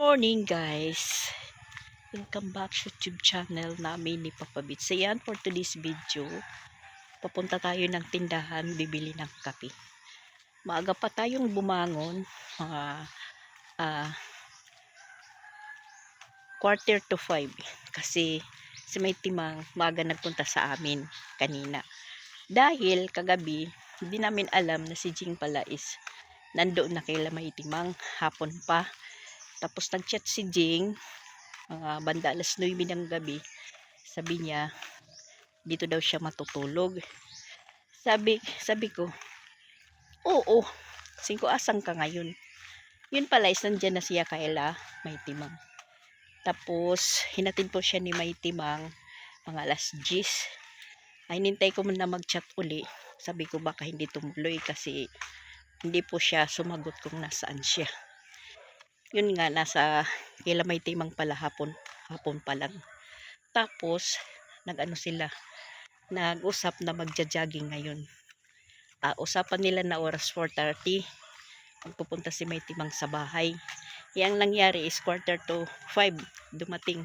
Morning guys, welcome back sa YouTube channel namin ni Papa Bits. Ayan, for today's video, papunta tayo ng tindahan, bibili ng kape. Maaga pa tayong bumangon, mga 4:45, kasi si May Timang maaga nagpunta sa amin kanina. Dahil kagabi, hindi namin alam na si Jing pala is nandoon na kay May Timang, hapon pa. Tapos nag-chat si Jing, mga banda alas 9 ng gabi. Sabi niya, dito daw siya matutulog. Sabi ko, oo, 5 asang ka ngayon. Yun pala, is nandyan na siya kaila May Timang. Tapos, hinatid po siya ni May Timang, mga alas 10. Ay, nintay ko muna mag-chat uli. Sabi ko, baka hindi tumuloy kasi hindi po siya sumagot kung nasaan siya. Yun nga, nasa kaila May Timang pala hapon pa lang. Tapos, nag-usap na magja-jogging ngayon. Usapan nila na oras 4:30. Magpupunta si May Timang sa bahay. Yang nangyari is 4:45 dumating.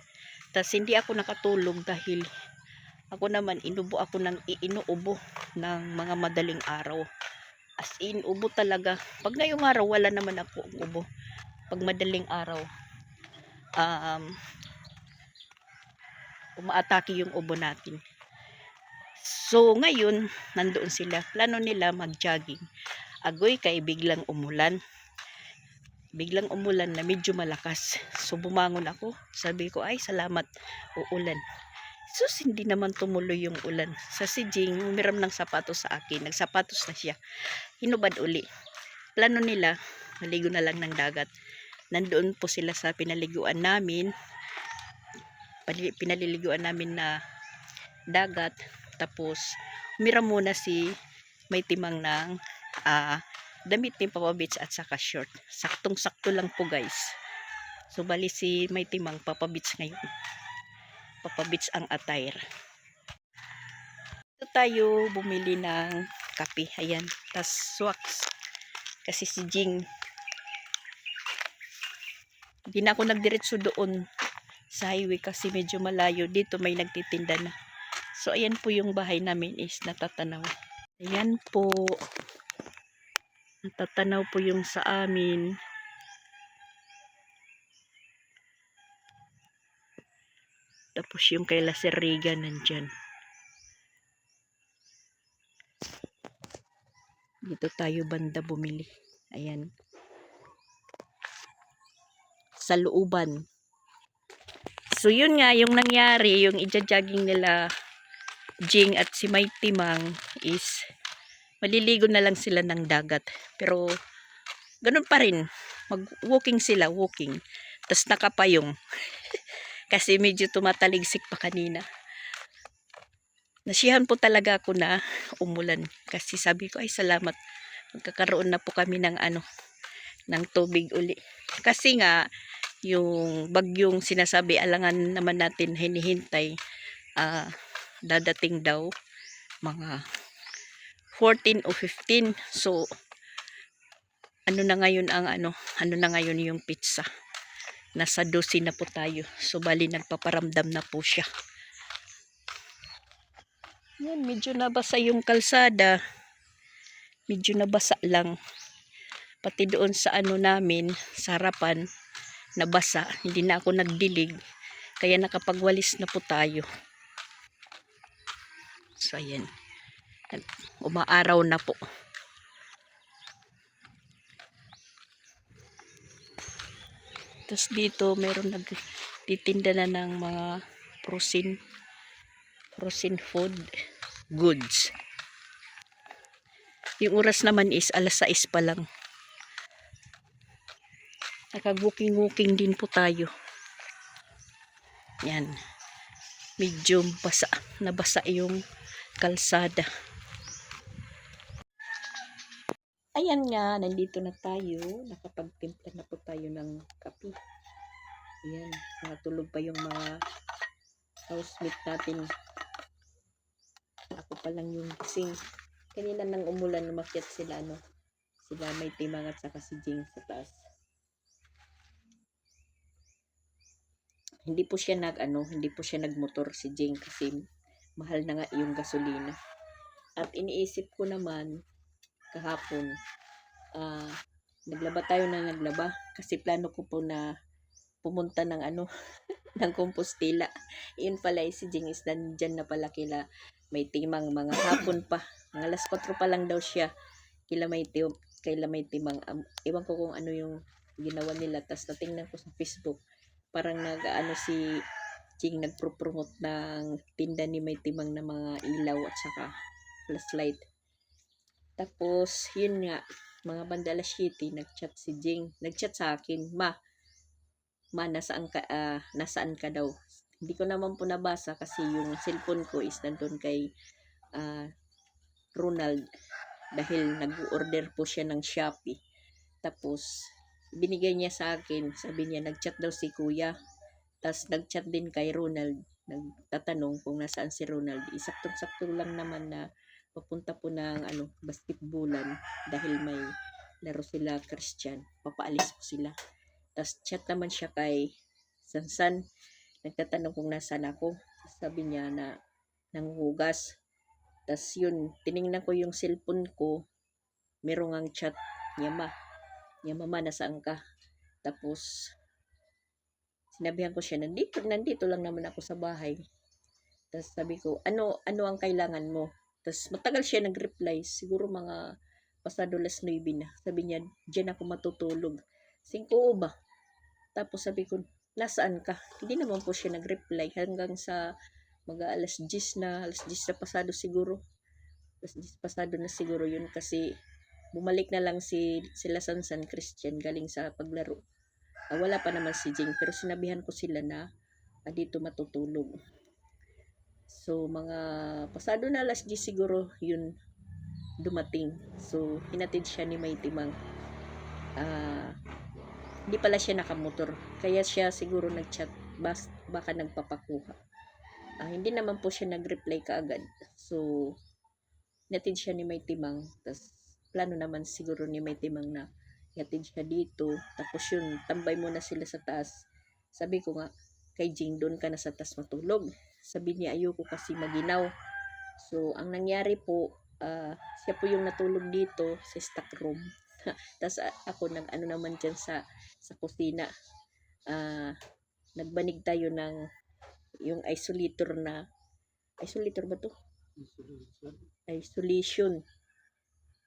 Tapos hindi ako nakatulog dahil ako naman inuubo ng mga madaling araw. As in, ubo talaga. Pag ngayong araw, wala naman ako ubo. Pag madaling araw, umaatake yung ubo natin. So, ngayon, nandoon sila. Plano nila mag-jogging. Agoy, kay biglang umulan. Biglang umulan na medyo malakas. So, bumangon ako. Sabi ko, ay, salamat, uulan. Sus, hindi naman tumuloy yung ulan. Sa si Jing, umiram ng sapatos sa akin. Nagsapatos na siya. Hinubad uli. Plano nila, maligo na lang ng dagat. Nandoon po sila sa pinaliguan namin. Pinaliliguan namin na dagat. Tapos, umiram muna si May Timang ng damit ni Papa Bits at saka short. Saktong-sakto lang po guys. So, bali si May Timang, Papa Bits ngayon. Papa Bits ang attire. Ito tayo bumili ng kape. Ayan. Tas swax. Kasi si Jing, hindi na ako nagdiretso doon sa highway kasi medyo malayo. Dito may nagtitinda na. So, ayan po yung bahay namin is natatanaw. Ayan po. Natatanaw po yung sa amin. Tapos yung kay La Serriga nandyan. Dito tayo banda bumili. Ayan. Sa looban. So yun nga, yung nangyari, yung ija-jogging nila Jing at si May Timang is maliligo na lang sila ng dagat. Pero ganun pa rin. Mag-walking sila, walking. Tapos nakapayong. Kasi medyo tumataligsik pa kanina. Nasiyahan po talaga ako na umulan. Kasi sabi ko, ay salamat. Magkakaroon na po kami ng ng tubig uli. Kasi nga, yung bagyong sinasabi, alangan naman natin hinihintay, dadating daw mga 14 o 15. So, ano na ngayon yung pizza? Nasa 12 na po tayo. So, bali nagpaparamdam na po siya. Yan, medyo nabasa yung kalsada. Medyo nabasa lang. Pati doon sa namin, sa harapan, nabasa. Hindi na ako nagdilig. Kaya nakapagwalis na po tayo. So, ayan. Umaaraw na po. Tapos dito, meron nagtitinda na ng mga frozen food goods. Yung oras naman is alas 6 pa lang. Nakag-walking din po tayo. Yan. Medyo nabasa yung kalsada. Ayan nga, nandito na tayo. Nakapagtimpla na po tayo ng kape. Ayan, natulog pa yung mga housemate natin. Ako pa lang yung gising. Kanina nang umulan, umakyat sila, sila May Timang at saka si Jing sa taas. hindi po siya nagmotor si Jing kasi mahal na nga yung gasolina. At iniisip ko naman kahapon, naglaba tayo na naglaba kasi plano ko po na pumunta ng ng Compostela. Yun pala si Jing is nandyan na pala kila may timang mga hapon pa. Mga alas 4 pa lang daw siya kila may timang. Ewan ko kung ano yung ginawa nila. Tapos natingnan ko sa Facebook. Parang si Jing nagpro-promote ng tinda ni may timang na mga ilaw at saka flashlight. Tapos, yun nga, mga banda alas 7, nagchat si Jing. Nagchat sa akin, nasaan ka daw? Hindi ko naman po nabasa kasi yung cellphone ko is nandun kay Ronald dahil nag-order po siya ng Shopee. Tapos, binigay niya sa akin, sabi niya, nagchat daw si Kuya. Tapos, nagchat din kay Ronald. Nagtatanong kung nasaan si Ronald. Isaktong-sakto lang naman na papunta po ng basketballan dahil may laro sila Christian. Papaalis po sila. Tapos chat naman siya kay Sansan. Nagtatanong kung nasaan ako. Sabi niya na nanghugas. Tapos yun, tiningnan ko yung cellphone ko. Merong ang chat niya mama, nasaan ka? Tapos sinabihan ko siya, nandito lang naman ako sa bahay. Tapos sabi ko, ano ang kailangan mo? Tapos matagal siya nag-reply, siguro mga pasado las 9 na. Sabi niya, diyan ako matutulog. 5 ba? Tapos sabi ko, nasaan ka? Hindi naman po siya nag-reply hanggang sa alas 10 na pasado siguro. Alas 10 pasado na siguro yun kasi bumalik na lang sila Sansan Christian galing sa paglaro. Wala pa naman si Jing pero sinabihan ko sila na dito matutulog. So, mga pasado na alas 10 siguro, yun, dumating. So, hinatid siya ni May Timang. Hindi pala siya nakamotor. Kaya siya siguro nagchat, baka nagpapakuha. Hindi naman po siya nag-reply kaagad. So, hinatid siya ni May Timang. Tapos, plano naman siguro ni May Timang na hinatid siya dito. Tapos yun, tambay muna sila sa taas. Sabi ko nga, kay Jing, doon ka na sa taas matulog. Sabi niya, ayoko kasi maginaw. So, ang nangyari po, siya po yung natulog dito sa stock room. Tapos ako naman dyan sa kusina. Nagbanig tayo ng yung isolator ba to? Isolation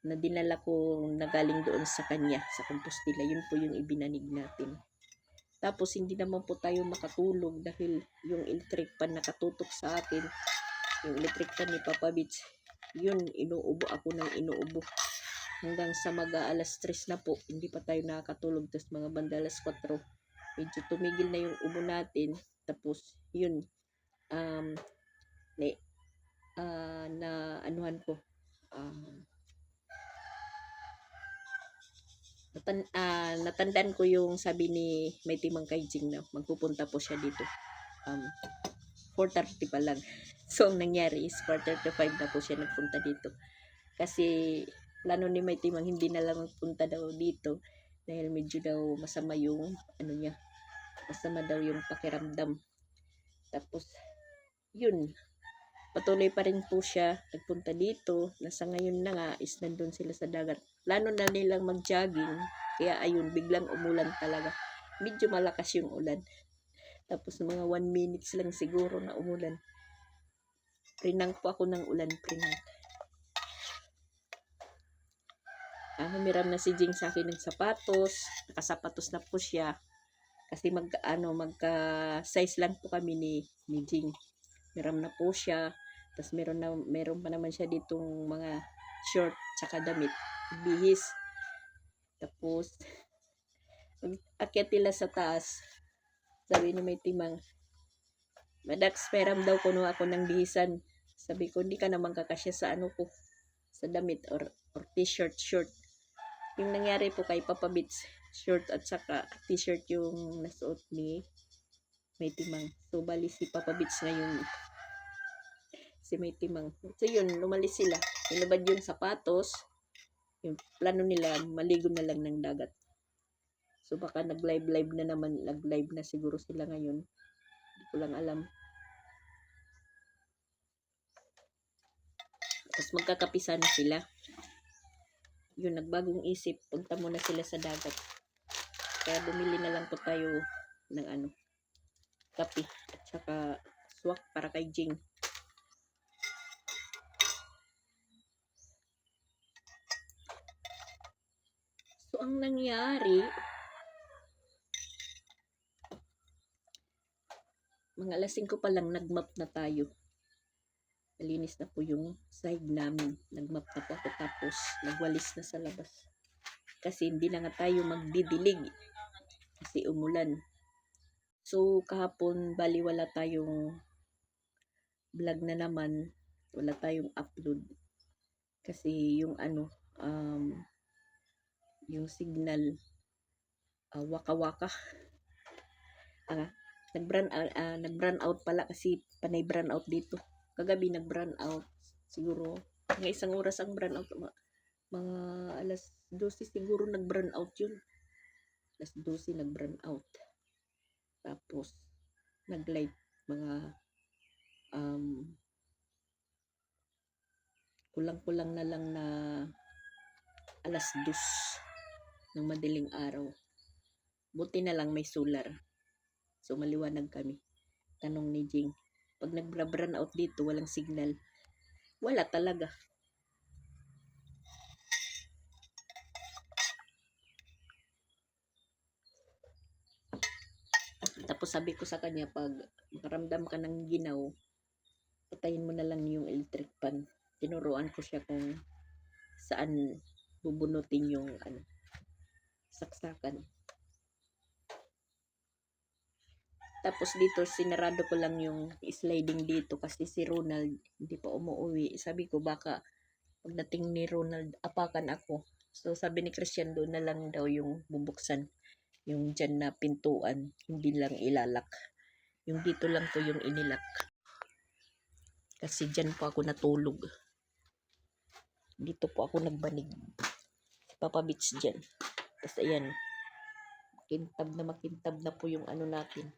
na dinala ko na galing doon sa kanya, sa Compostela. Yun po yung ibinanig natin. Tapos, hindi naman po tayo makatulog dahil yung electric pan nakatutok sa akin. Yung electric pan ni Papa Beach, yun, inuubo ako ng inuubo. Hanggang sa alas 3 na po, hindi pa tayo nakakatulog. Tapos mga banda alas 4, medyo tumigil na yung ubo natin. Tapos, yun, na anuhan ko, natandaan ko yung sabi ni May Timang kay Jing na magpupunta po siya dito 4:30 pa lang. So ang nangyari is 4:35 na po siya nagpunta dito kasi plano ni May Timang hindi na lang magpunta daw dito dahil medyo daw masama yung masama daw yung pakiramdam. Tapos yun, patuloy pa rin po siya nagpunta dito. Nasa ngayon na nga is nandun sila sa dagat. Plano na nilang mag-jogging. Kaya ayun, biglang umulan talaga. Medyo malakas yung ulan. Tapos mga 1 minutes lang siguro na umulan. Prinang po ako ng ulan, prinang. Humiram na si Jing sa akin ng sapatos. Nakasapatos na po siya. Kasi magka-size lang po kami ni Jing. Hiram na po siya. Tapos meron pa naman siya ditong mga short tsaka damit, bihis. Tapos akyat nila sa taas. Sabi ni May Timang, Madax, peram daw kuno ako ng bihisan. Sabi ko, hindi ka naman kakasya sa ko, sa damit or t-shirt, short. Yung nangyari po kay Papa Beats, short at saka t-shirt yung nasuot ni May Timang. So, bali si Papa Beats ngayon si May Timang. So yun, lumalis sila. Inubad yung sapatos. Yung plano nila, maligo na lang ng dagat. So baka nag-live na siguro sila ngayon. ko lang alam. Tapos magkakapisa na sila. Yun, nagbagong isip. Punta muna sila sa dagat. Kaya bumili na lang po tayo ng kape at saka swak para kay Jing. So, ang nangyari, mga alas 5 pa lang, nagmap na tayo. Malinis na po yung side namin. Nagmap na po ako, tapos nagwalis na sa labas. Kasi hindi na nga tayo magdidilig. Kasi umulan. So, kahapon, bali wala tayong vlog na naman. Wala tayong upload. Kasi yung yung signal, waka-waka. Nag-brown out pala kasi panay brown out dito. Kagabi nag-brown out. Siguro, mga isang oras ang brown out. Mga alas 12 siguro nag-brown out yun. Alas 12 nag-brown out. Tapos, nag-light mga kulang-kulang na lang na alas 2 ng madaling araw. Buti na lang may solar. So, maliwanag kami. Tanong ni Jing, pag nag-brown out dito, walang signal. Wala talaga. Tapos sabi ko sa kanya, pag makaramdam ka ng ginaw, patayin mo na lang yung electric fan. Tinuruan ko siya kung saan bubunutin yung saksakan. Tapos dito, sinarado ko lang yung sliding dito kasi si Ronald hindi pa umuwi. Sabi ko, baka pagdating ni Ronald, apakan ako. So sabi ni Christian, doon na lang daw yung bubuksan. Yung dyan na pintuan, hindi lang ilalak. Yung dito lang to yung inilak. Kasi dyan po ako natulog. Dito po ako nagbanig. Papa Beach dyan. Tapos ayan, makintab na po yung natin.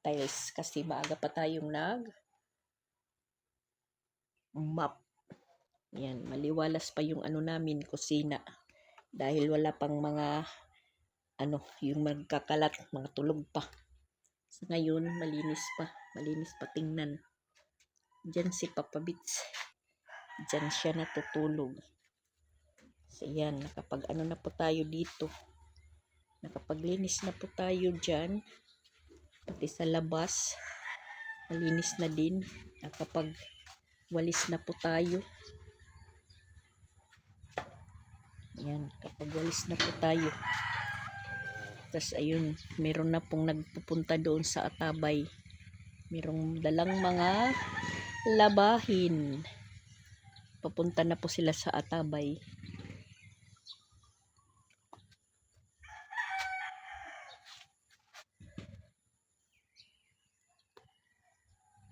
Tiles. Kasi maaga pa tayong map. Ayan, maliwalas pa yung namin, kusina. Dahil wala pang mga yung magkakalat, mga tulog pa. So, ngayon, malinis pa tingnan. Diyan si Papa Beach. Diyan siya natutulog. So, yan, nakapag na po tayo dito. Nakapaglinis na po tayo dyan. Pati sa labas, malinis na din. Nakapag walis na po tayo. Yan, kapag walis na po tayo. Tapos ayun, meron na pong nagpupunta doon sa Atabay. Merong dalang mga labahin. Papunta na po sila sa Atabay.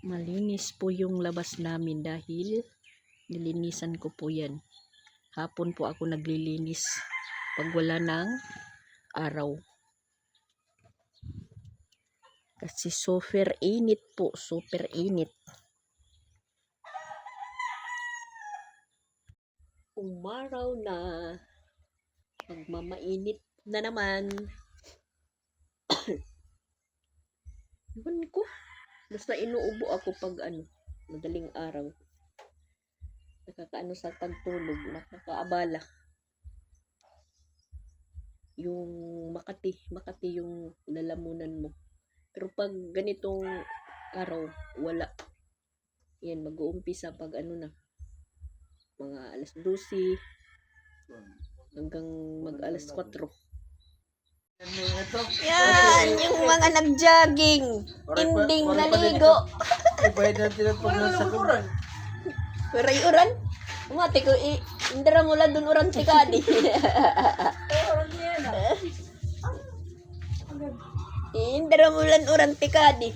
Malinis po yung labas namin dahil nilinisan ko po yan. Hapon po ako naglilinis pag wala ng araw. Kasi super init po, super init. Umaraw na. Magmamainit na naman. Iwan ko. Basta inuubo ako pag madaling araw. Nakakaano sa pagtulog, nakakaabala. Yung Makati yung lalamunan mo. Pero pag ganitong araw, wala. Yan, mag-uumpisa pag na. Mga alas 12 hanggang mag-alas 4. Yan, yung mga nag-jogging. Ending naligo. Ibayad natin ang pagnasakuran. Uray-uran? Umati ko, indara mula dun uran tikadi. Indara mulan uran tikadi.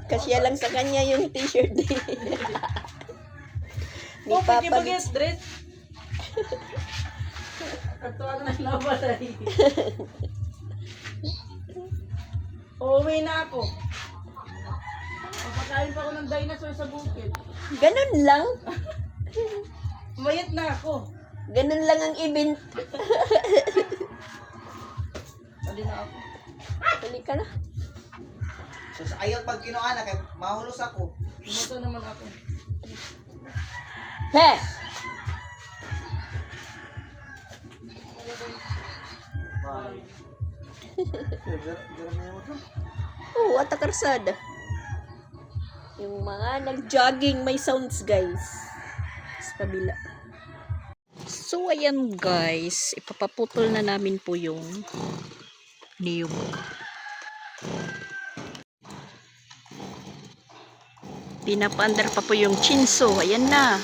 Kasya lang sa kanya yung t-shirt. Ni Papa Beach. Katuwa na nabalay. Uuwi na ako. Papakain pa ako ng dinosaur sa bukid. Ganun lang. Mayat na ako. Ganun lang ang event. Pwede na ako. Balik ka na. So, ayaw pag kinuha na, kaya mahulos ako. Pumunta naman ako. He! Bye. Oh, at karsada. Yung mga nag-jogging may sounds, guys. Sa kabila. So, ayan guys. Ipapaputol na namin po yung niyog. Pinapaandar pa po yung chinso. Ayan na.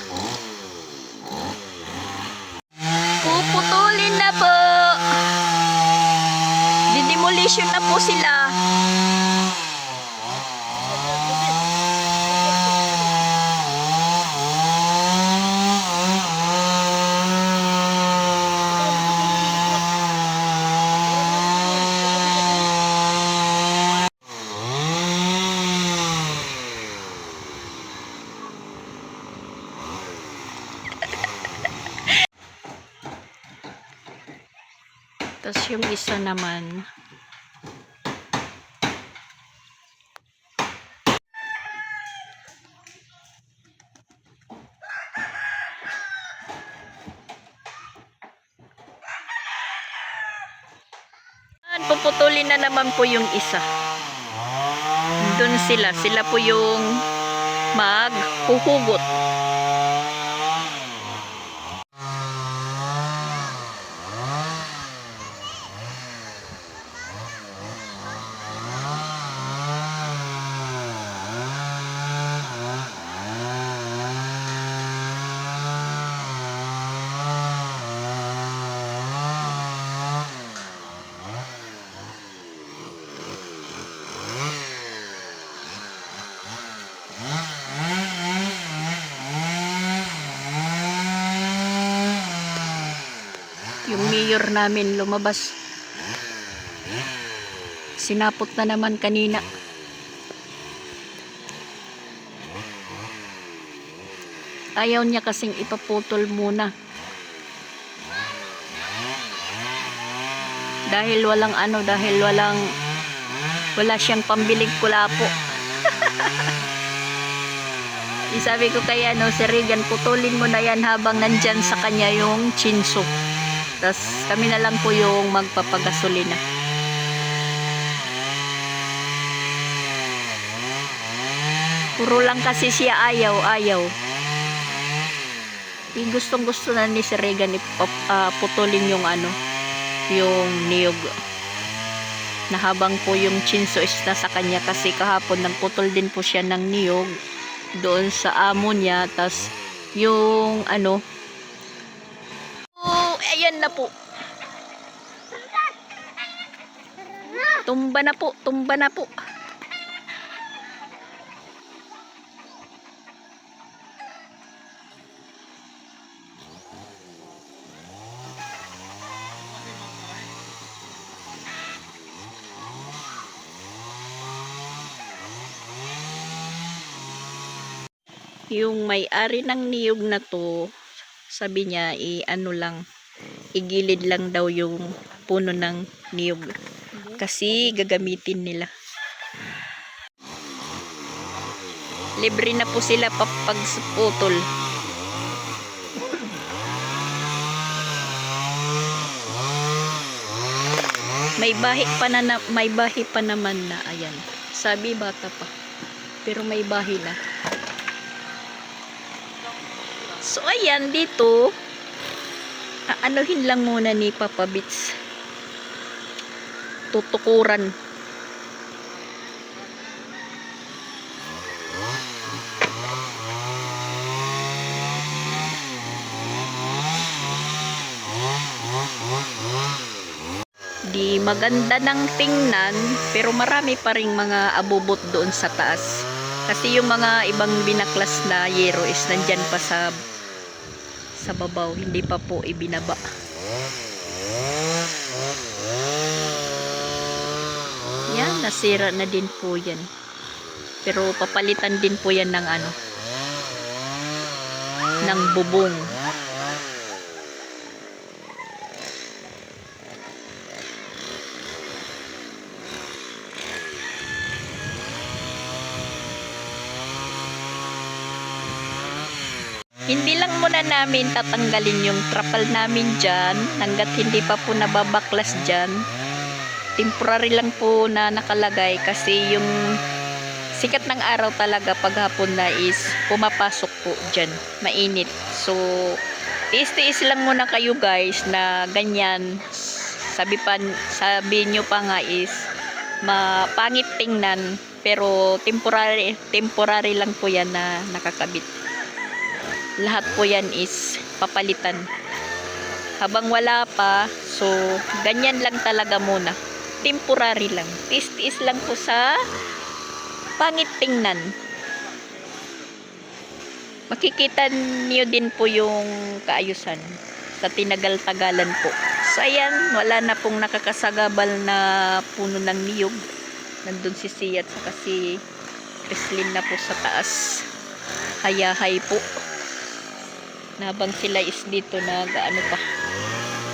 Puputulin na po. Didemolition na po sila. Tapos yung isa naman, puputulin na naman po yung isa. Doon sila po yung maghuhugot. Yung mayor namin lumabas. Sinapot na naman kanina. Ayaw niya kasing ipaputol muna. Dahil walang wala siyang pambiling kulapo. Sabi ko kaya si Regan, putulin mo na yan habang nandyan sa kanya yung chinso. Tapos kami na lang po yung magpapagasolina. Puro lang kasi siya ayaw. Gustong gusto na ni si Regan putulin yung yung niyog. Na habang po yung chinso is nasa kanya, kasi kahapon nagputol din po siya ng niyog doon sa amo niya. Tapos yung ayan na po. Tumba na po. Yung may-ari ng niyog na to, sabi niya igilid lang daw yung puno ng niyog kasi gagamitin nila. Libre na po sila pagputol. May bahi pa naman na, ayan. Sabi bata pa, pero may bahi na. So ayan, dito anuhin lang muna ni Papa Bits. Tutukuran. Di maganda ng tingnan, pero marami pa ring mga abubot doon sa taas. Kasi yung mga ibang binaklas na yero is nandyan pa sa babaw, hindi pa po ibinaba. Yan, nasira na din po yan. Pero papalitan din po yan ng ano, ng bubong. Hindi lang muna namin tatanggalin yung trapal namin dyan hanggat hindi pa po nababaklas dyan. Temporary lang po na nakalagay kasi yung sikat ng araw talaga paghapon na is pumapasok po dyan. Mainit. So, tiis-tiis lang muna kayo guys na ganyan. Sabi nyo pa nga is mapangit tingnan pero temporary lang po yan na nakakabit. Lahat po yan is papalitan. Habang wala pa, so ganyan lang talaga muna. Temporary lang. Tiis-tiis lang po sa pangit tingnan. Makikita niyo din po yung kaayusan sa tinagal-tagalan po. So ayan, wala na pong nakakasagabal na puno ng niyog. Nandun si Sia at saka si Chrislyn na po sa taas. Hayahay po. Habang sila is dito nag-ano pa,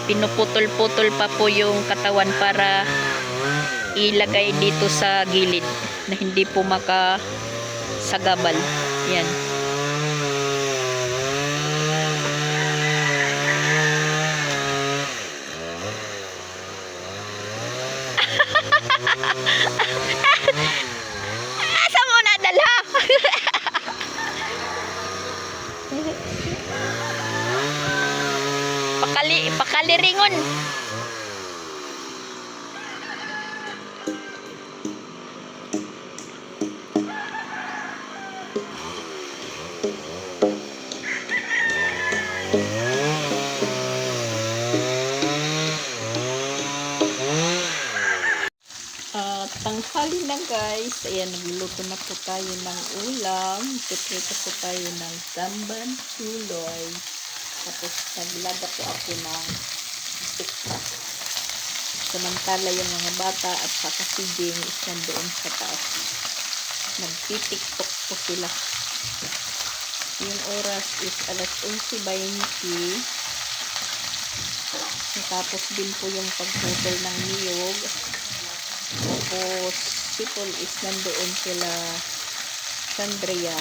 pinuputol-putol pa po yung katawan para ilagay dito sa gilid na hindi po makasagabal. Yan. Asa mo na dala? Pakaliringon. Tanghali na guys. Ayan, nagluluto na po tayo ng ulam. Piprito po tayo ng samban tuloy. Tapos naglaga po ako ng tiktok. Samantala yung mga bata at saka si Jing is nandoon sa taas. Nagtitiktok po sila. Yung oras is alas 11:20. Natapos din po yung pagputol ng niyog. Tapos people is nandoon sila Sandria.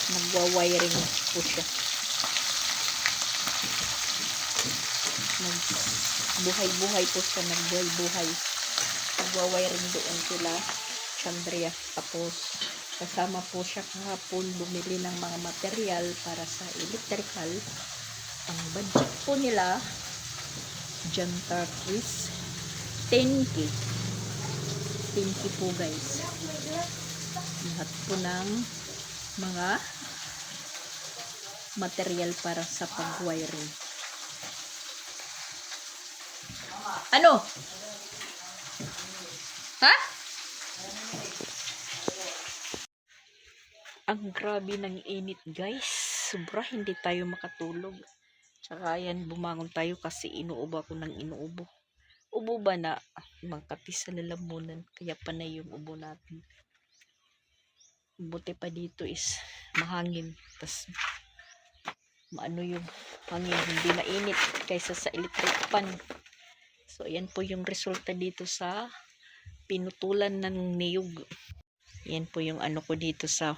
Nagwa-wiring po siya. Buhay-buhay po siya, nagbuhay-buhay. Nagwa-wiring doon sila Sandria. Tapos kasama po siya kahapon bumili ng mga material para sa electrical. Ang budget po nila jantar is 10K. 10K po guys. Lahat po ng mga material para sa pag-wiring. Ano? Ha? Ang grabe ng init guys. Sobra hindi tayo makatulog. Tsaka yan, bumangon tayo kasi inuubo ako ng inuubo. Ubo ba na Makati sa lalamunan, kaya panay yung ubo natin. Buti pa dito is mahangin, tas maano yung hangin, hindi mainit kaysa sa electric fan. So ayan po yung resulta dito sa pinutulan ng niyog. Yan po yung ano ko dito sa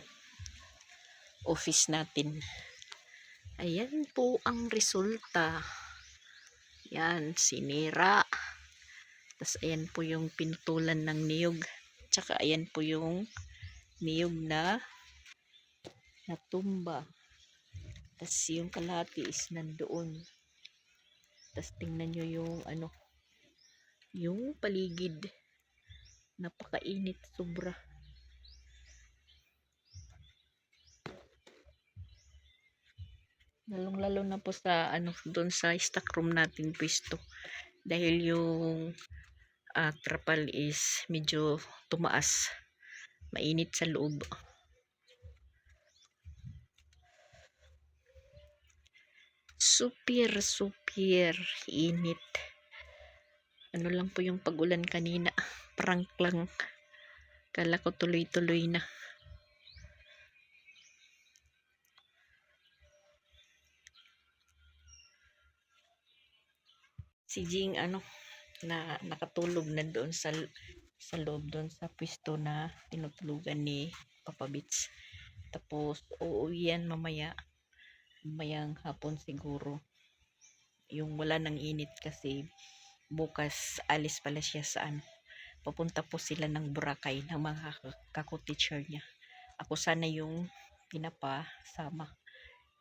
office natin. Ayan po ang resulta. Yan, sinira. Tas ayan po yung pinutulan ng niyog. Tsaka ayan po yung niyog na natumba. Tas yung kalahati is nandoon. Tas tingnan nyo yung ano, yung paligid. Napakainit, sobra. Lalong-lalo na po sa ano, doon sa stock room natin pwesto. Dahil yung trapal is medyo tumaas. Mainit sa loob. Super init. Ano lang po yung pag-ulan kanina. Prank lang. Kala ko tuloy-tuloy na. Si Jing na nakatulog na doon sa loob doon sa pwesto na tinutulugan ni Papa Bits. Tapos uuwi yan mamayang hapon siguro. Yung wala nang init kasi bukas alis pala siya sa papunta po sila ng Boracay ng mga kako-teacher niya. Ako sana yung pinapasama.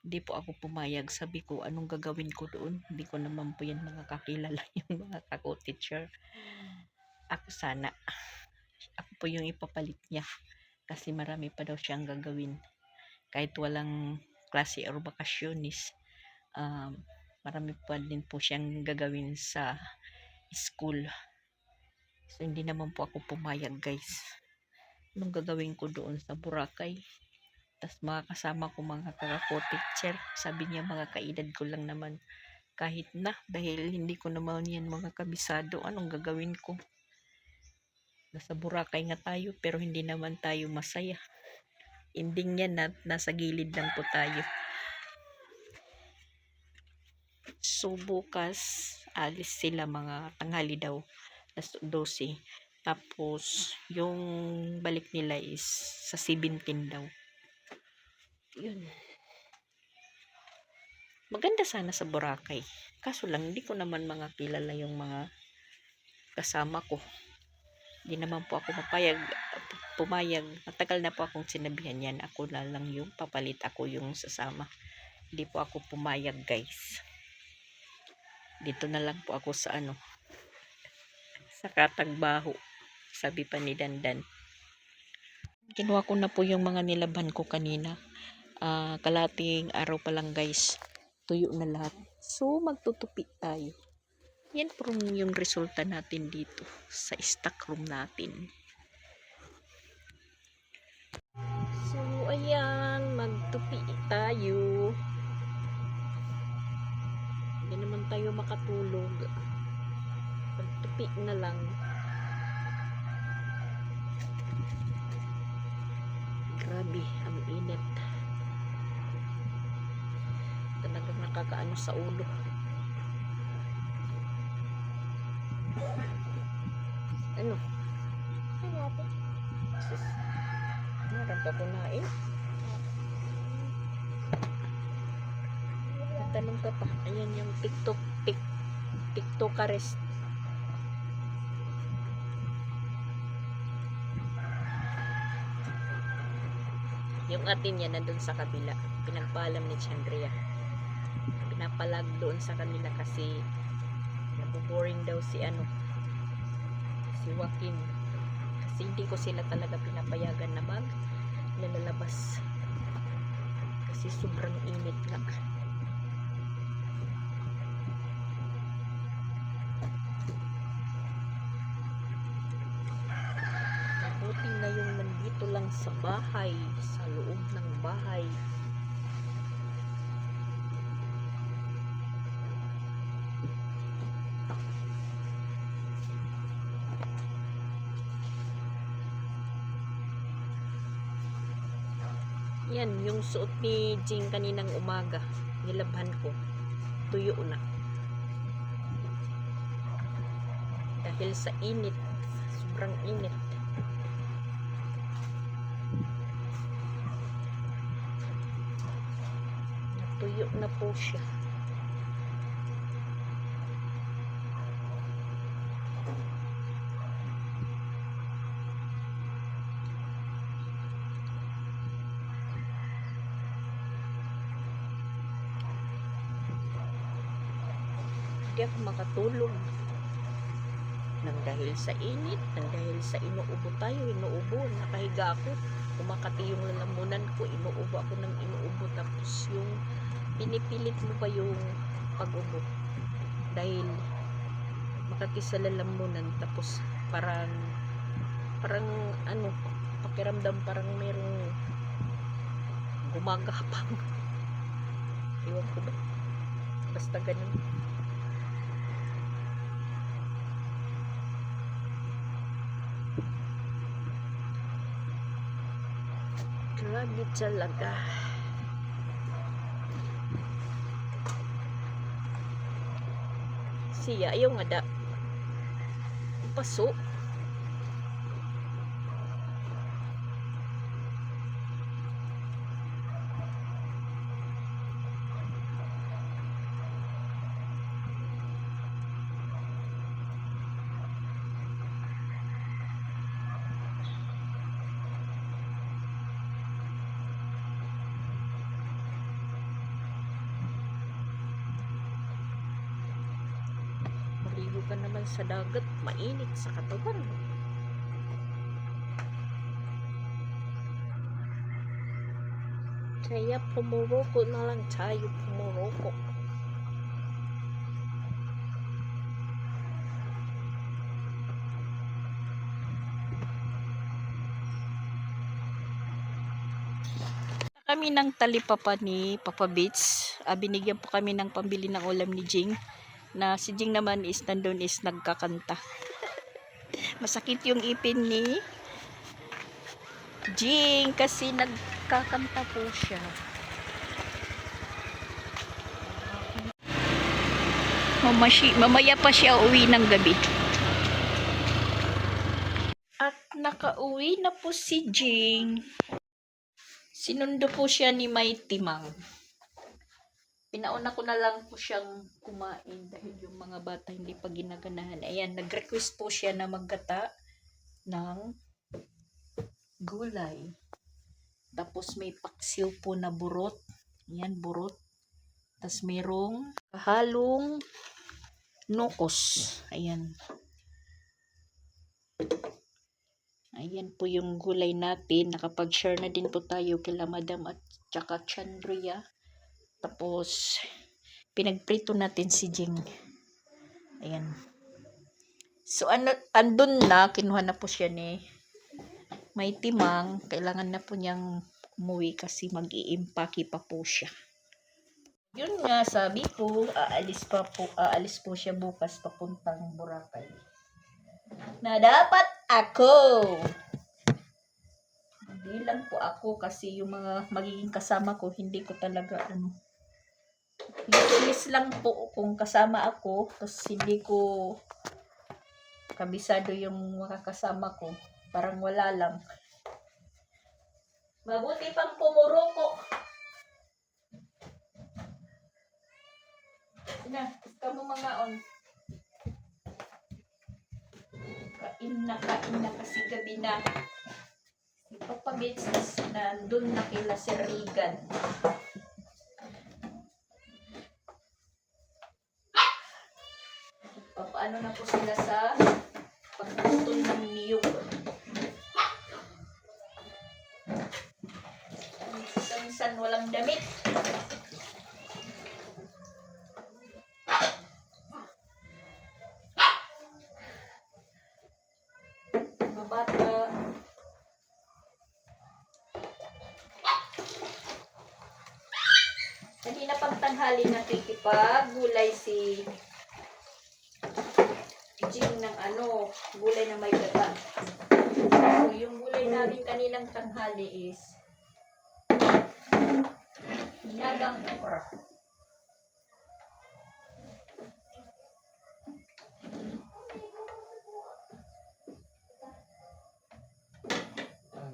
Hindi po ako pumayag. Sabi ko, anong gagawin ko doon? Hindi ko naman po yan mga kakilala yung mga kako-teacher. Ako sana. Ako po yung ipapalit niya. Kasi marami pa daw siyang gagawin. Kahit walang klase or bakasyonis, marami pa din po siyang gagawin sa school. So, hindi naman po ako pumayag, guys. Anong gagawin ko doon sa Boracay? Tapos mga kasama ko mga kako-teacher, sabi niya mga kaedad ko lang naman. Kahit na, dahil hindi ko naman yan mga kabisado, anong gagawin ko? Nasa Boracay nga tayo, pero hindi naman tayo masaya. Ending niya na nasa gilid lang po tayo. So bukas, alis sila mga tanghali daw, alas 12. Tapos, yung balik nila is sa 17 daw. Yun. Maganda sana sa Boracay. Kaso lang, hindi ko naman mga kilala yung mga kasama ko. Hindi naman po ako pumayag. Matagal na po akong sinabihan yan. Ako na lang yung papalit. Ako yung sasama. Hindi po ako pumayag, guys. Dito na lang po ako sa sa Katagbaho. Sabi pa ni Dandan. Kinuha ko na po yung mga nilabhan ko kanina. Kalating araw pa lang, guys. Tuyo na lahat. So, magtutupi tayo. Yan po yung resulta natin dito sa stock room natin. So, ayan. Magtupi tayo. Hindi naman tayo makatulog. Magtupi na lang. Grabe, ang init. Talagang nakakaano sa ulo. Ano? Sus. Meron pa kunain? Tanong ka pa. Ayan yung TikTokerist. Yung atin niya nandun sa kabila. Pinagpaalam ni Chandria. Pinapalag doon sa kanila kasi nabuboring daw si Joaquin. Kasi hindi ko sila talaga pinapayagan na lalabas. Kasi sobrang init nga. Mabuti na yung nandito lang sa bahay, sa loob ng bahay. Yan, yung suot ni Jing kaninang umaga, nilabhan ko, tuyo na. Dahil sa init, sobrang init. Natuyo na po siya. Hindi ako makatulog nang dahil sa init, nang dahil sa inuubo tayo, nakahiga ako, kumakati yung lalamunan ko, inuubo ako ng inuubo, tapos yung pinipilit mo pa yung pag-ubo dahil makati sa lalamunan, tapos parang pakiramdam parang merong gumagapang. Iwan ko ba? basta ganun. Grabe talaga. Siya, ayaw nga da. Paso. Maligo ka naman sa dagat, mainit sa katawan. Kaya pumuroko na lang tayo, pumuroko. Kami ng talipapa ni Papa Beats. Binigyan po kami ng pambili ng ulam ni Jing. Na si Jing naman is nandun is nagkakanta. Masakit yung ipin ni Jing kasi nagkakanta po siya. Mamaya pa siya uwi ng gabi. At nakauwi na po si Jing. Sinundo po siya ni May Timang. Pinauna ko na lang po siyang kumain dahil yung mga bata hindi pa ginaganahan. Ayan, nag-request po siya na maggata ng gulay. Tapos may paksiw po na burot. Ayan, burot. Tapos mayroong halong nukos. Ayan. Ayan po yung gulay natin. Nakapag-share na din po tayo kila Madam at tsaka Chandria. Tapos, pinagprito natin si Jing. Ayan. So, andun na. Kinuha na po siya ni May Timang. Kailangan na po niyang umuwi kasi mag-iimpake pa po siya. Yun nga, sabi ko, aalis po siya bukas papuntang Boracay. Na dapat ako. Hindi lang po ako kasi yung mga magiging kasama ko, hindi ko talaga Linis lang po kung kasama ako, tapos hindi ko kabisado yung mga kasama ko. Parang wala lang. Mabuti pang pumuroko. Sina, gusto mo mga on. Kain na kasi gabi na. Si Papa Beats na doon na kila Sir Regan. Paano na po sila sa pagputol ng niyog. Minsan walang damit. Mga bata. Kanina pang tanghali nakikipag-gulay si Jing ng gulay na may gata. So, yung gulay namin kaninang tanghali is nilagang okra.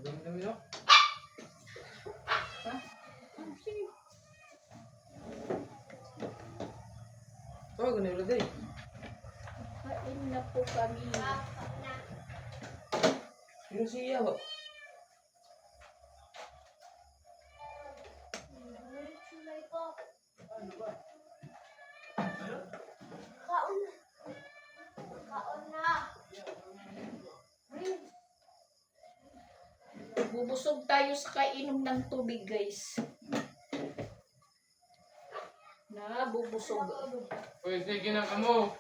Dami-dami no? Ha? Sige. Oh, ganun ulit eh. Kain na po kami. Yung siya ho. Bubusog tayo sa kainom ng tubig, guys. Bubusog. Uy, sige na kamo.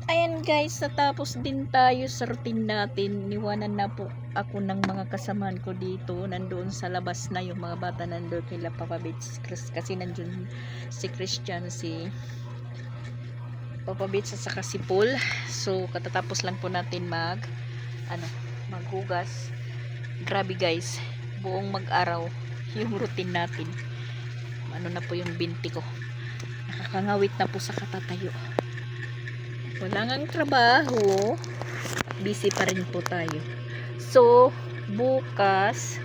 Ayan guys, natapos din tayo sa routine natin. Niwanan na po ako ng mga kasamahan ko dito. Nandoon sa labas na yung mga bata, nandoon kila Papa Bits. Kasi nandoon si Christian, si Papa Bits at saka si Paul. So katatapos lang po natin maghugas. Grabe guys, buong mag-araw yung routine natin. Ano na po yung binti ko. Nakakangawit na po sa katatayo. Wala ngang trabaho. Busy pa rin po tayo. So, bukas,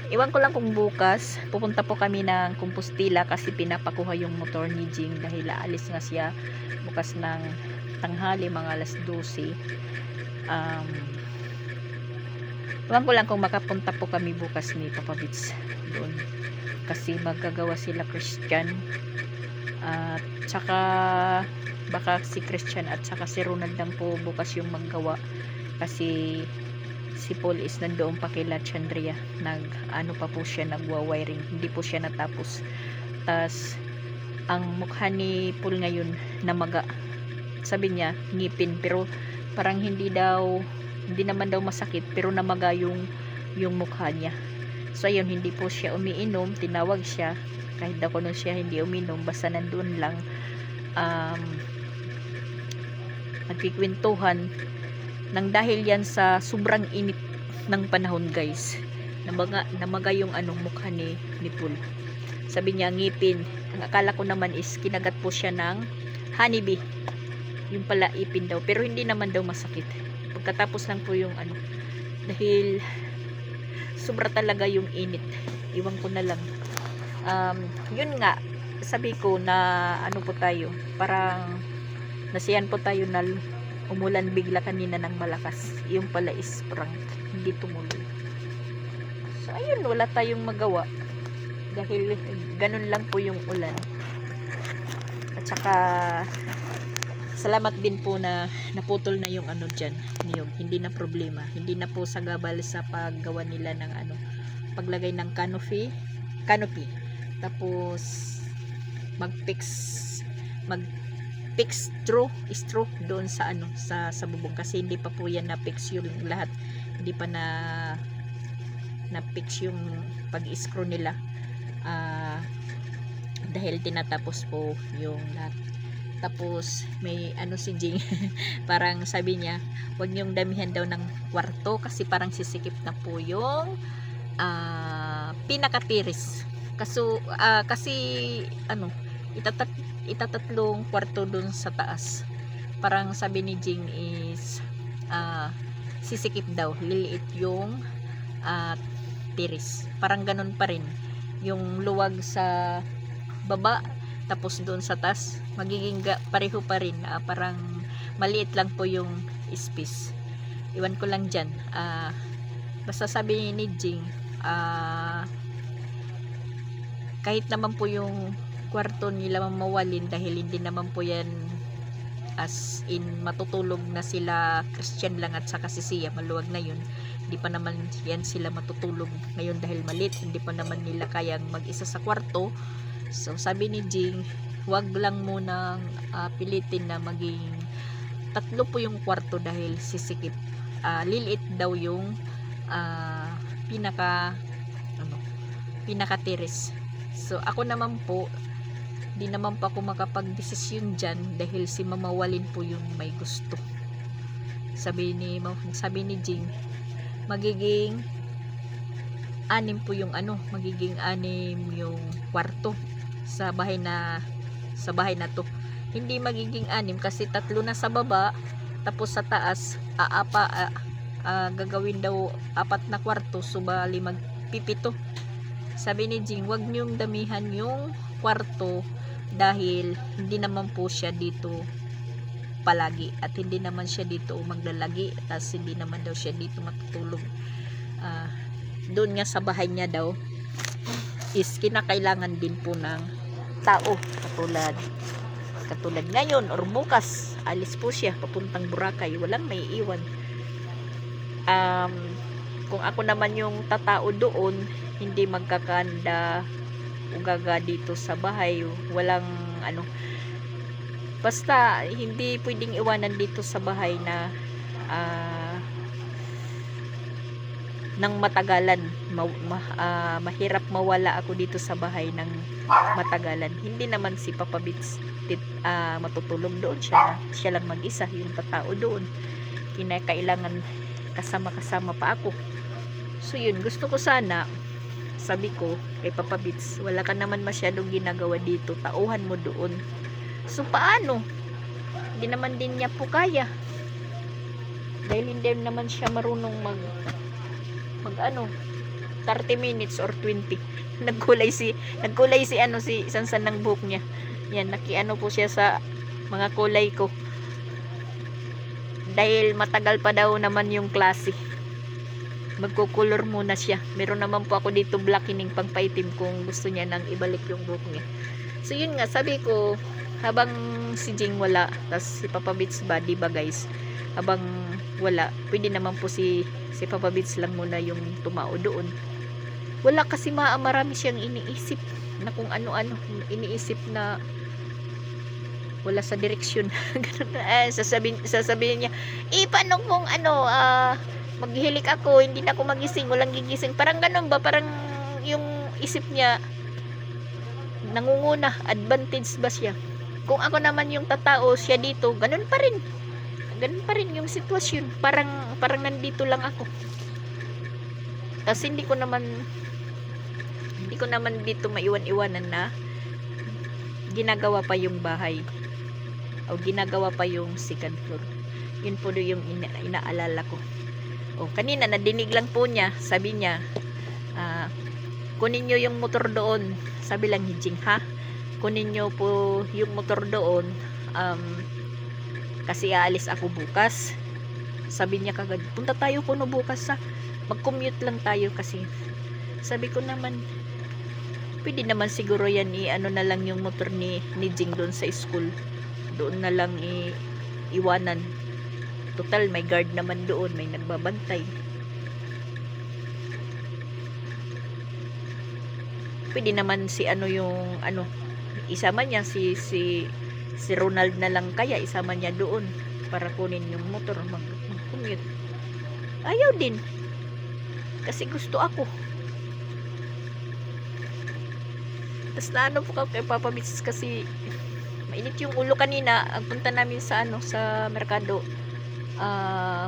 iwan ko lang kung bukas, pupunta po kami ng Compostela kasi pinapakuha yung motor ni Jing dahil aalis nga siya bukas ng tanghali, mga alas 12. Iwan ko lang kung makapunta po kami bukas ni Papa Bits doon. Kasi magagawa sila Christian. At saka baka si Christian at saka si Ronald lang po bukas yung maggawa. Kasi si Paul is nandoon pa kila Chandria. Pa po siya, nagwa-wiring. Hindi po siya natapos. Tas ang mukha ni Paul ngayon namaga. Sabi niya, ngipin. Pero parang hindi naman daw masakit. Pero namaga yung mukha niya. So ayun, hindi po siya umiinom. Tinawag siya. Kahit daw kuno siya hindi uminom. Basta nandun lang. Nagkikwentuhan. Nang dahil yan sa sobrang init ng panahon guys. Namaga yung mukha ni Paul. Sabi niya, ngipin. Ang akala ko naman is kinagat po siya ng honeybee. Yung pala ipin daw. Pero hindi naman daw masakit. Pagkatapos lang po yung dahil sobra talaga yung init. Iwan ko na lang. Yun nga, sabi ko na po tayo. Parang nasiyan po tayo na umulan bigla kanina ng malakas. Yung pala is prank. Hindi tumuloy. So ayun, wala tayong magawa. Dahil ganun lang po yung ulan. At saka salamat din po na naputol na yung dyan, niyog. Hindi na problema. Hindi na po sagabal sa paggawa nila ng paglagay ng canopy. Tapos mag-fix straw doon sa sa bubong kasi hindi pa po yan na-fix yung lahat. Hindi pa na-fix yung pag-screw nila. Dahil tinatapos po yung lahat. Tapos may si Jing parang sabi niya wag niyong damihan daw ng kwarto kasi parang sisikip na po yung pinakatiris. Kasi itatatlong kwarto dun sa taas. Parang sabi ni Jing is sisikip daw, liliit yung tiris. Parang ganun pa rin yung luwag sa baba, tapos doon sa taas magiging pareho pa rin. Parang maliit lang po yung space. Iwan ko lang dyan. Basta sabi ni Jing kahit naman po yung kwarto nila mawalin dahil hindi naman po yan as in matutulog na sila Christian lang at saka si Sia, maluwag na yun. Hindi pa naman yan sila matutulog ngayon dahil maliit, hindi pa naman nila kayang mag-isa sa kwarto. So sabi ni Jing, wag lang munang pilitin na maging tatlo po yung kwarto dahil sisikip. Liliit daw yung pinaka-tiris. So ako naman po, di naman pa ako makapag-desisyon dyan dahil si Mama Walin po yung may gusto. Sabi ni Jing, magiging 6 po yung magiging 6 yung kwarto sa bahay na to. Hindi magiging 6 kasi 3 na sa baba, tapos sa taas gagawin daw 4 na kwarto, so bali magpipito. Sabi ni Jing, wag niyong damihan yung kwarto dahil hindi naman po siya dito palagi at hindi naman siya dito maglalagi at hindi naman daw siya dito matutulog. Doon nga sa bahay niya daw is kinakailangan din po ng tao katulad ngayon or bukas alis po siya papuntang Boracay, walang may iwan. Kung ako naman yung tatao doon, hindi magkakanda ugaga dito sa bahay, walang Basta hindi pwedeng iwanan dito sa bahay na nang matagalan. Mahirap mawala ako dito sa bahay ng matagalan. Hindi naman si Papa Bits matutulog doon. Siya lang mag-isa, yung tatao doon. Kinakailangan kasama-kasama pa ako. So yun, gusto ko sana, sabi ko kay Papa Bits, wala ka naman masyadong ginagawa dito, tauhan mo doon. So paano? Hindi naman din niya po kaya. Dahil hindi naman siya marunong mag 30 minutes or 20. Nagkulay si Sansan ng buhok niya. Yan, nakiano po siya sa mga kulay ko. Dahil matagal pa daw naman yung klase. Magkukulor muna siya. Meron naman po ako dito blackening pangpaitim kung gusto niya nang ibalik yung buhok niya. So yun nga, sabi ko, habang si Jing wala, tas si Papa Bits ba, diba guys, habang wala, pwede naman po si Papa Bits lang muna yung tumao doon. Wala kasi marami siyang iniisip na kung ano-ano, iniisip na wala sa direksyon. Sasabihin niya, paano kung maghihilik ako, hindi na ako magising, walang gigising. Parang ganun ba? Parang yung isip niya nangunguna, advantage ba siya? Kung ako naman yung tatao, siya dito, ganun pa rin. Ganun pa rin yung sitwasyon. Parang nandito lang ako. Tapos hindi ko naman dito maiwan-iwanan na ginagawa pa yung bahay o ginagawa pa yung second floor. Yun po yung inaalala ko. O kanina nadinig lang po niya, sabi niya, kunin nyo yung motor doon. Sabi lang ni Jing, ha? Kunin nyo po yung motor doon, kasi aalis ako bukas. Sabi niya kagad, punta tayo kuno bukas, mag-commute lang tayo. Kasi sabi ko naman, pwede naman siguro yan na lang yung motor ni Jing doon sa school, doon na lang iwanan. Total may guard naman doon, may nagbabantay. Pwede naman isama niya si Ronald na lang, kaya isama niya doon para kunin yung motor, mag-commute. Ayaw din kasi gusto ako. Tapos naano po kay Papa Bits kasi mainit yung ulo kanina. Ang punta namin sa merkado,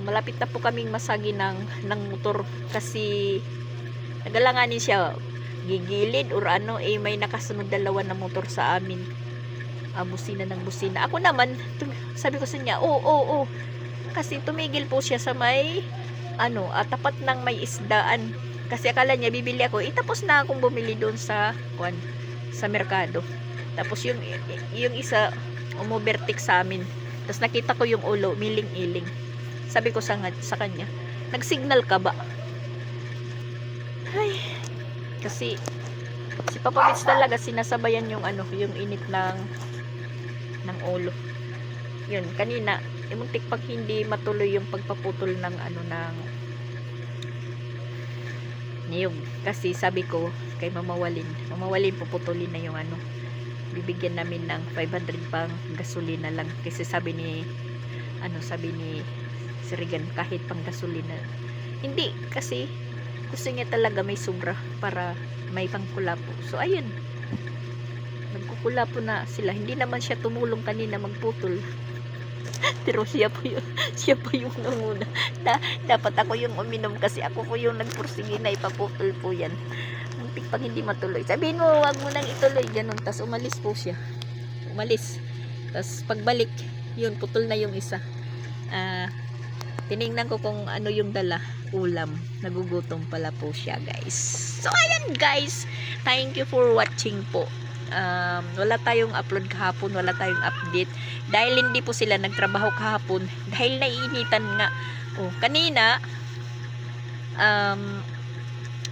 malapit na po kaming masagi ng motor kasi nagalanganin siya gigilid or may nakasunod dalawa na motor sa amin. Busina ng busina. Ako naman, sabi ko sa niya, oo. Kasi tumigil po siya sa may tapat ng may isdaan. Kasi akala niya bibili ako. Tapos na akong bumili doon sa merkado. Tapos yung isa umovertake sa amin. Tapos nakita ko yung ulo, miling-iling. Sabi ko sa kanya, nagsignal ka ba? Ay, kasi si Papa Bits talaga sinasabayan yung init ng ulo. Yun, kanina muntik pag hindi matuloy yung pagpaputol ng niyog. Kasi sabi ko kay Mama Walin puputulin na yung bibigyan namin ng 500 pang gasolina lang. Kasi sabi ni Sirigan, kahit pang gasolina hindi, kasi gusto niya talaga may sobra para may pangkulapo. So ayun, nagkukulapo na sila. Hindi naman siya tumulong kanina magputol. Pero siya po yung nanguna. Dapat ako yung uminom kasi ako po yung nagpursige na ipaputol po yan. Muntik pag hindi matuloy. Sabihin mo, wag mo nang ituloy. Ganun. Tas umalis po siya. Tas pagbalik, yun, putol na yung isa. Tiningnan ko kung ano yung dala, ulam. Nagugutom pala po siya, guys. So ayan, guys, thank you for watching po. Wala tayong upload kahapon, wala tayong update dahil hindi po sila nagtrabaho kahapon dahil naiinitan nga. Kanina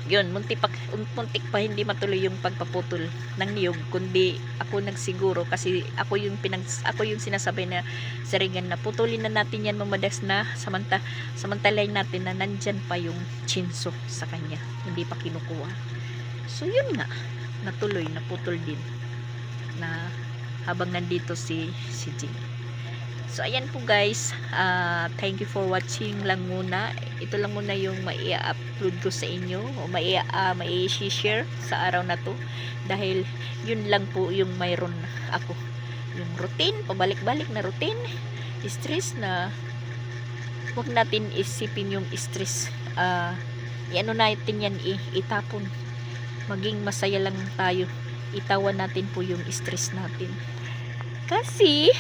yun, muntik pa hindi matuloy yung pagpaputol ng niyog, kundi ako nagsiguro kasi ako yung sinasabay na Sirigan na putulin na natin yan mamadas na, samantalayin natin na nandyan pa yung chinso sa kanya, hindi pa kinukuha. So yun nga, naputol din na habang nandito si Jing. So ayan po guys, thank you for watching lang muna. Ito lang muna yung mai-upload ko sa inyo o mai-share sa araw na to, dahil yun lang po yung mayroon ako, yung routine, pabalik-balik na routine, stress na wag natin isipin yung stress. Iano natin yan, itapon, maging masaya lang tayo, itawan natin po yung stress natin, kasi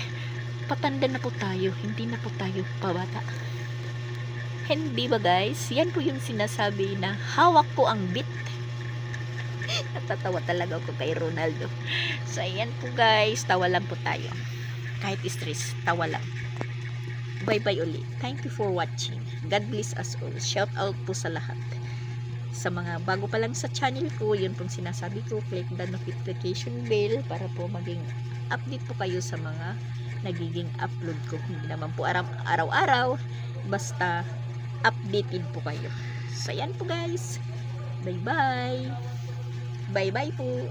patanda na po tayo, hindi na po tayo pabata. Hindi ba guys? Yan po yung sinasabi na hawak ko ang beat. Natatawa talaga ako kay Ronaldo. So ayan po guys, tawa lang po tayo. Kahit stress, tawa lang. Bye bye ulit. Thank you for watching. God bless us all. Shout out po sa lahat. Sa mga bago pa lang sa channel ko, yun pong sinasabi ko, click the notification bell para po maging update po kayo sa mga nagiging upload ko. Hindi naman po araw-araw, basta updated po kayo. So yan po guys, bye bye po.